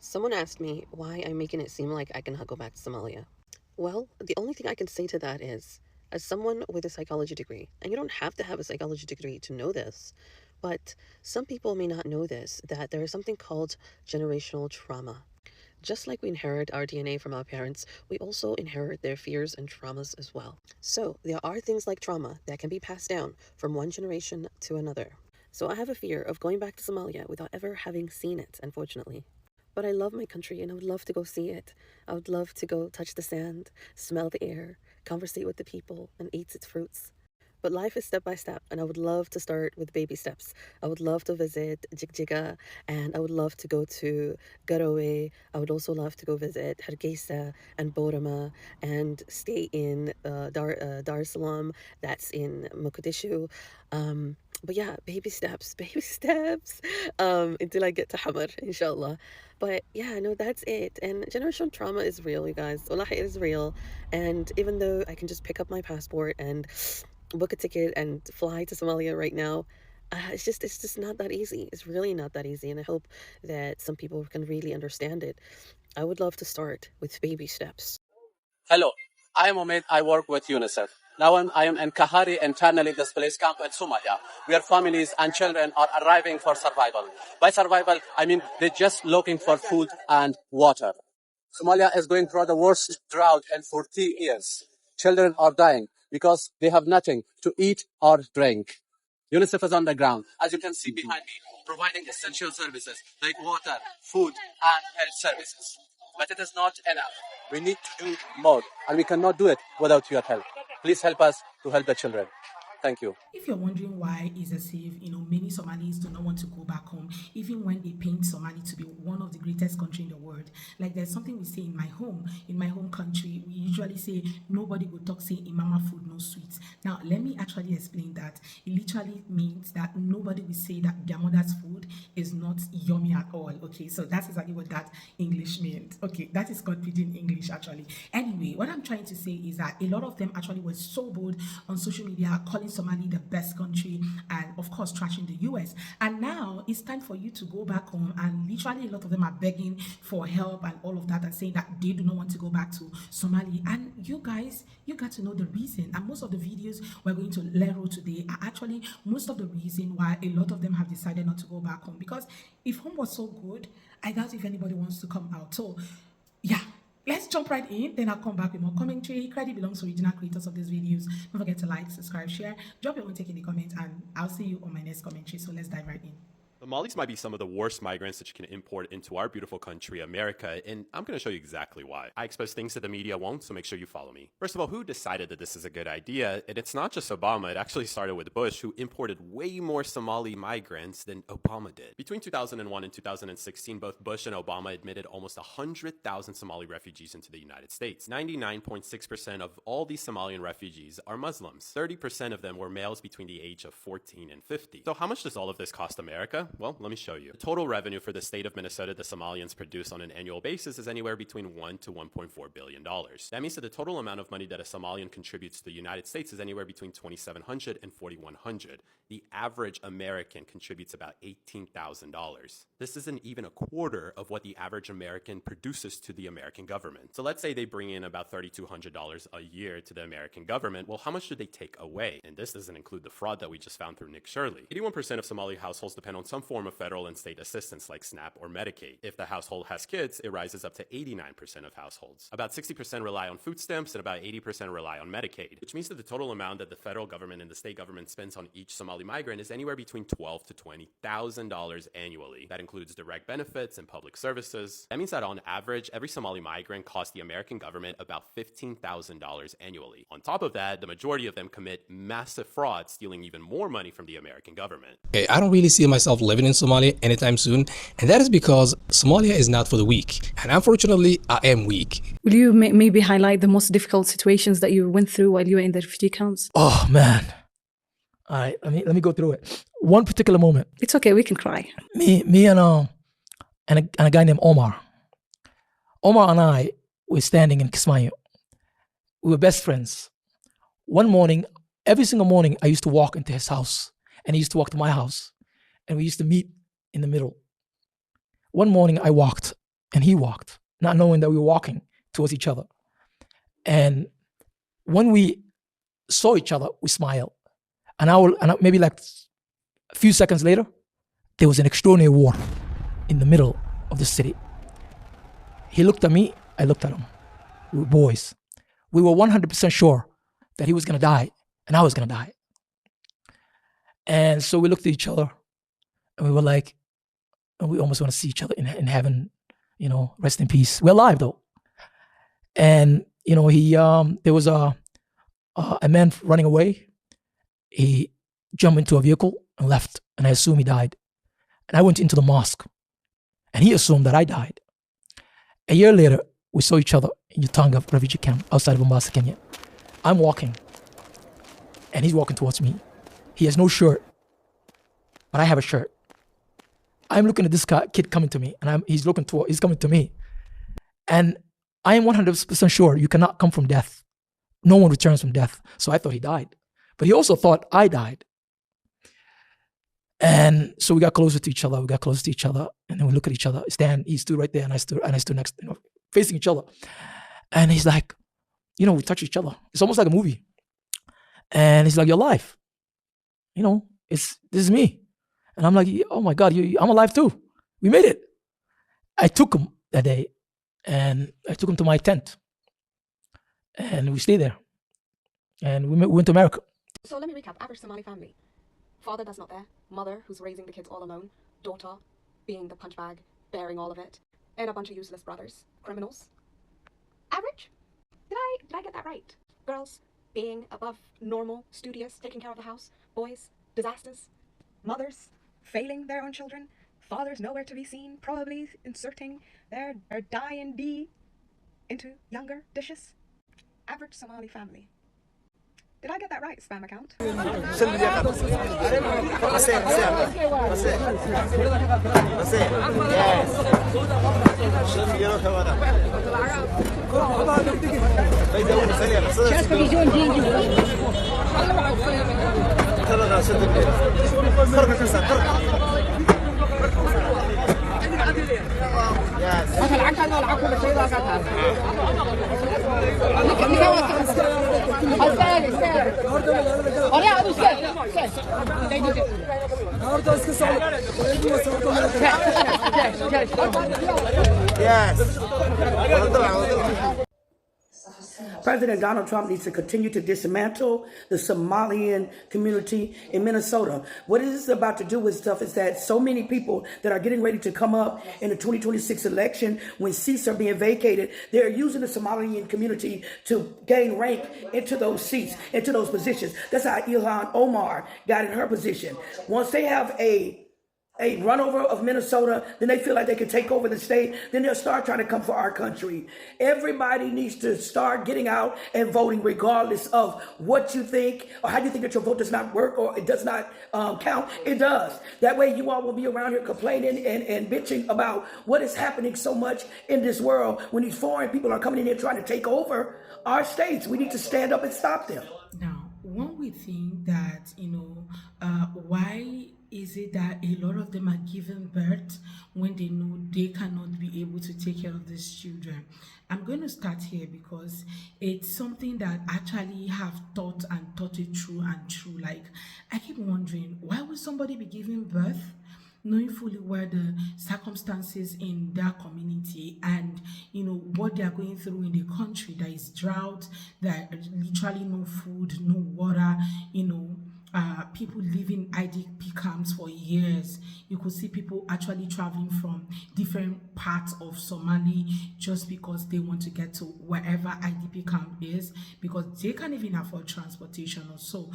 Someone asked me why I'm making it seem like I cannot go back to Somalia. Well, the only thing I can say to that is, as someone with a psychology degree, and you don't have to have a psychology degree to know this, but some people may not know this, that there is something called generational trauma. Just like we inherit our DNA from our parents, we also inherit their fears and traumas as well. So, there are things like trauma that can be passed down from one generation to another. So, I have a fear of going back to Somalia without ever having seen it, unfortunately. But I love my country and I would love to go see it. I would love to go touch the sand, smell the air, conversate with the people, and eat its fruits. But life is step by step, and I would love to start with baby steps. I would love to visit Jigjiga, and I would love to go to Garowe. I would also love to go visit Hargeisa and Borama and stay in Dar es Salaam, that's in Mogadishu. But yeah, baby steps, baby steps, until I get to Hamar, inshallah. But yeah, no, that's it. And generational trauma is real, you guys. Wallahi, it is real. And even though I can just pick up my passport and book a ticket and fly to Somalia right now, it's just not that easy. It's really not that easy. And I hope that some people can really understand it. I would love to start with baby steps. Hello, I am Omid. I work with UNICEF. Now I am in Kahari internally displaced camp in Somalia, where families and children are arriving for survival. By survival, I mean they're just looking for food and water. Somalia is going through the worst drought in 40 years. Children are dying because they have nothing to eat or drink. UNICEF is on the ground, as you can see behind me, providing essential services like water, food, and health services. But it is not enough. We need to do more, and we cannot do it without your help. Please help us to help the children. Thank you. If you're wondering why it's as if many Somalis do not want to go back home, even when they paint Somali to be one of the greatest country in the world. Like there's something we say in my home country, we usually say nobody will talk say imama food no sweets. Now let me actually explain that. It literally means that nobody will say that their mother's food is not yummy at all. Okay, so that's exactly what that English means. Okay, that is called pidgin English actually. Anyway, what I'm trying to say is that a lot of them actually were so bold on social media calling Somali the best country and of course trashing the US. And now it's time for you to go back home, and literally a lot of them are begging for help and all of that and saying that they do not want to go back to Somali. And you guys, you got to know the reason. And most of the videos we're going to learn today are actually most of the reason why a lot of them have decided not to go back home. Because if home was so good, I doubt if anybody wants to come out. So yeah, let's jump right in, then I'll come back with more commentary. Credit belongs to original creators of these videos. Don't forget to like, subscribe, share, drop your own take in the comments, and I'll see you on my next commentary. So let's dive right in. Somalis might be some of the worst migrants that you can import into our beautiful country, America, and I'm going to show you exactly why. I expose things that the media won't, so make sure you follow me. First of all, who decided that this is a good idea? And it's not just Obama, it actually started with Bush, who imported way more Somali migrants than Obama did. Between 2001 and 2016, both Bush and Obama admitted almost 100,000 Somali refugees into the United States. 99.6% of all these Somalian refugees are Muslims. 30% of them were males between the age of 14 and 50. So how much does all of this cost America? Well, let me show you. The total revenue for the state of Minnesota the Somalians produce on an annual basis is anywhere between $1 to $1.4 billion. That means that the total amount of money that a Somalian contributes to the United States is anywhere between $2,700 and $4,100. The average American contributes about $18,000. This isn't even a quarter of what the average American produces to the American government. So let's say they bring in about $3,200 a year to the American government. Well, how much do they take away? And this doesn't include the fraud that we just found through Nick Shirley. 81% of Somali households depend on some form of federal and state assistance like SNAP or Medicaid. If the household has kids, it rises up to 89% of households. About 60% rely on food stamps and about 80% rely on Medicaid, which means that the total amount that the federal government and the state government spends on each Somali migrant is anywhere between $12,000 to $20,000 annually. That includes direct benefits and public services. That means that on average, every Somali migrant costs the American government about $15,000 annually. On top of that, the majority of them commit massive fraud, stealing even more money from the American government. Okay, I don't really see myself living in Somalia anytime soon, and that is because Somalia is not for the weak, and unfortunately I am weak. Will you maybe highlight the most difficult situations that you went through while you were in the refugee camps? Oh man. All right, let me go through it. One particular moment. It's okay, we can cry. Me and a guy named Omar. Omar and I were standing in Kismayo. We were best friends. One morning, every single morning, I used to walk into his house, and he used to walk to my house, and we used to meet in the middle. One morning, I walked and he walked, not knowing that we were walking towards each other. And when we saw each other, we smiled. And maybe like a few seconds later, there was an extraordinary war in the middle of the city. He looked at me, I looked at him. We were boys. We were 100% sure that he was gonna die and I was gonna die. And so we looked at each other and we were like, we almost want to see each other in heaven, rest in peace. We're alive though. And, there was a man running away. He jumped into a vehicle and left, and I assume he died. And I went into the mosque, and he assumed that I died. A year later, we saw each other in Yutanga refugee camp outside of Mombasa, Kenya. I'm walking, and he's walking towards me. He has no shirt, but I have a shirt. I'm looking at this kid coming to me, and he's coming to me. And I am 100% sure you cannot come from death. No one returns from death. So I thought he died. But he also thought I died. And so we got closer to each other. And then we look at each other. He stood right there, and I stood next, facing each other. And he's like, we touch each other. It's almost like a movie. And he's like, "You're alive. This is me." And I'm like, "Oh my God, I'm alive too. We made it." I took him that day, and I took him to my tent, and we stayed there, and we went to America. So let me recap. Average Somali family. Father that's not there, mother who's raising the kids all alone, daughter being the punch bag, bearing all of it, and a bunch of useless brothers, criminals. Average? Did I get that right? Girls being above normal, studious, taking care of the house, boys, disasters, mothers failing their own children, fathers nowhere to be seen, probably inserting their dye and D into younger dishes. Average Somali family. Did I get that right, spam account? President Donald Trump needs to continue to dismantle the Somalian community in Minnesota. What it is about to do with stuff is that so many people that are getting ready to come up in the 2026 election, when seats are being vacated, they're using the Somalian community to gain rank into those seats, into those positions. That's how Ilhan Omar got in her position. Once they have a runover of Minnesota, then they feel like they can take over the state, then they'll start trying to come for our country. Everybody needs to start getting out and voting regardless of what you think or how you think that your vote does not work or it does not count. It does. That way you all will be around here complaining and bitching about what is happening so much in this world when these foreign people are coming in here trying to take over our states. We need to stand up and stop them. Now, one would think that, why is it that a lot of them are given birth when they know they cannot be able to take care of these children? I'm going to start here because it's something that actually have thought it through and through. Like, I keep wondering, why would somebody be giving birth knowing fully where the circumstances in their community and what they are going through in the country? There is drought, there is literally no food, no water, people living IDP camps for years. You could see people actually traveling from different parts of Somali just because they want to get to wherever IDP camp is, because they can't even afford transportation or so.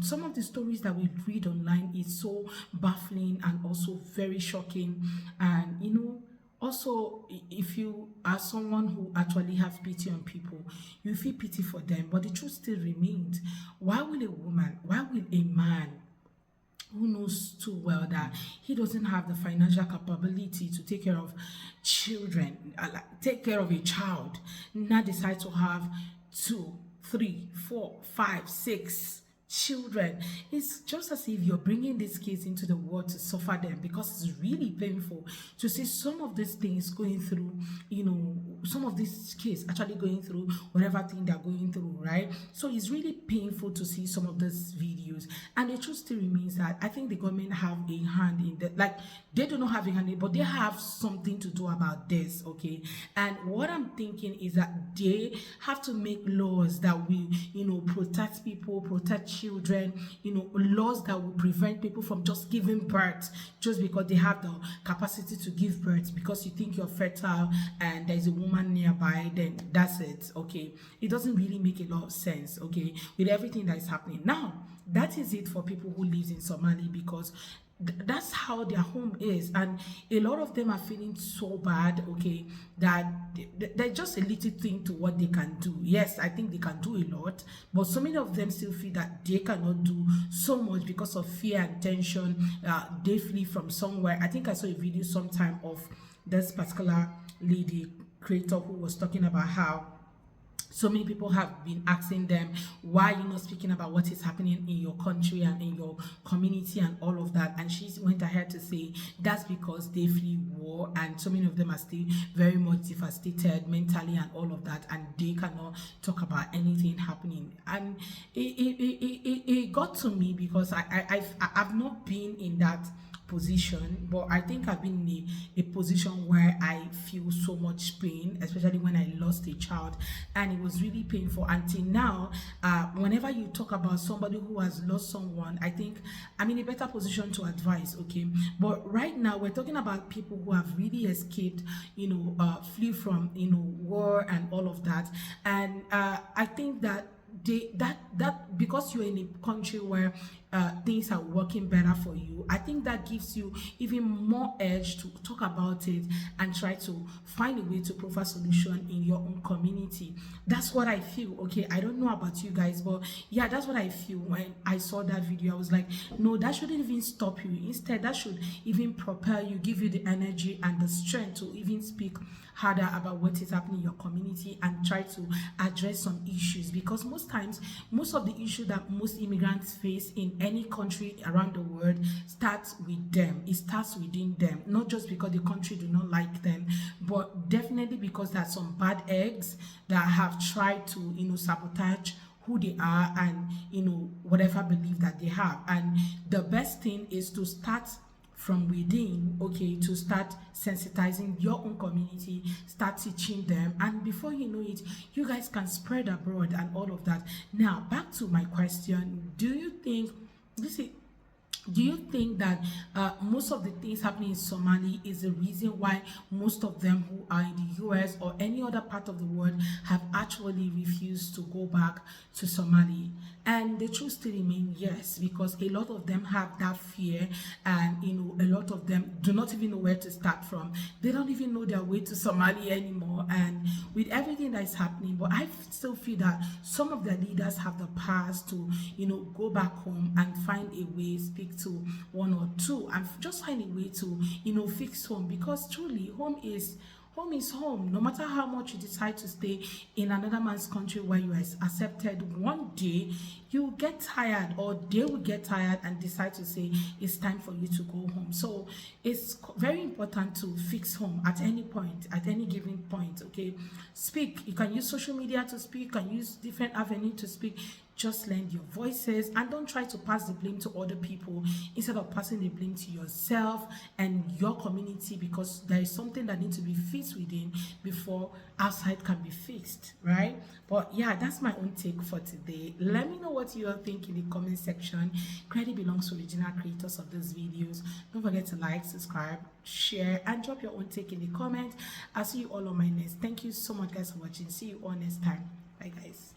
Some of the stories that we read online is so baffling and also very shocking. And also, if you are someone who actually have pity on people, you feel pity for them. But the truth still remains, why will a man who knows too well that he doesn't have the financial capability to take care of children, take care of a child, now decide to have 2, 3, 4, 5, 6 children. It's just as if you're bringing these kids into the world to suffer them, because it's really painful to see some of these things going through, some of these kids actually going through whatever thing they're going through, right? So it's really painful to see some of these videos. And the truth still remains that I think the government have a hand in that. Like, they do not have a hand in, but they have something to do about this, okay? And what I'm thinking is that they have to make laws that will, protect people, protect children, laws that will prevent people from just giving birth just because they have the capacity to give birth, because you think you're fertile and there's a woman nearby, then that's it, okay? It doesn't really make a lot of sense, okay, with everything that is happening. Now, that is it for people who live in Somali, because that's how their home is, and a lot of them are feeling so bad, okay, that there's just a little thing to what they can do. Yes, I think they can do a lot, but so many of them still feel that they cannot do so much because of fear and tension. They flee from somewhere. I think I saw a video sometime of this particular lady creator who was talking about how so many people have been asking them, why are you not speaking about what is happening in your country and in your community and all of that? And she went ahead to say that's because they flee war, and so many of them are still very much devastated mentally and all of that, and they cannot talk about anything happening. And it got to me, because I've not been in that position, but I think I've been in a position where I feel so much pain, especially when I lost a child, and it was really painful. Until now, whenever you talk about somebody who has lost someone, I think I'm in a better position to advise, okay? But right now we're talking about people who have really escaped, flee from, war and all of that. And I think that that because you're in a country where things are working better for you, I think that gives you even more edge to talk about it and try to find a way to provide solution in your own community. That's what I feel, okay? I don't know about you guys, but yeah, that's what I feel when I saw that video. I was like, no, that shouldn't even stop you. Instead, that should even propel you, give you the energy and the strength to even speak harder about what is happening in your community and try to address some issues, because most times, most of the issues that most immigrants face in any country around the world starts with them. It starts within them, not just because the country do not like them, but definitely because there are some bad eggs that have tried to, sabotage who they are and, whatever belief that they have. And the best thing is to start from within, okay, to start sensitizing your own community, start teaching them, and before you know it, you guys can spread abroad and all of that. Now, back to my question, do you think that most of the things happening in Somali is the reason why most of them who are in the US or any other part of the world have actually refused to go back to Somali? And the truth still remains yes, because a lot of them have that fear, and a lot of them do not even know where to start from. They don't even know their way to Somalia anymore, and with everything that is happening. But I still feel that some of the leaders have the powers to go back home and find a way, speak to one or two, and just find a way to fix home, because truly home is home. No matter how much you decide to stay in another man's country where you are accepted, one day you get tired, or they will get tired and decide to say it's time for you to go home. So it's very important to fix home at any point, at any given point, okay? Speak. You can use social media to speak, you can use different avenues to speak. Just lend your voices and don't try to pass the blame to other people instead of passing the blame to yourself and your community, because there is something that needs to be fixed within before outside can be fixed, right? But yeah, that's my own take for today. Let me know what you all think in the comment section. Credit belongs to original creators of these videos. Don't forget to like, subscribe, share, and drop your own take in the comment. I'll see you all on my next. Thank you so much guys for watching. See you all next time. Bye guys.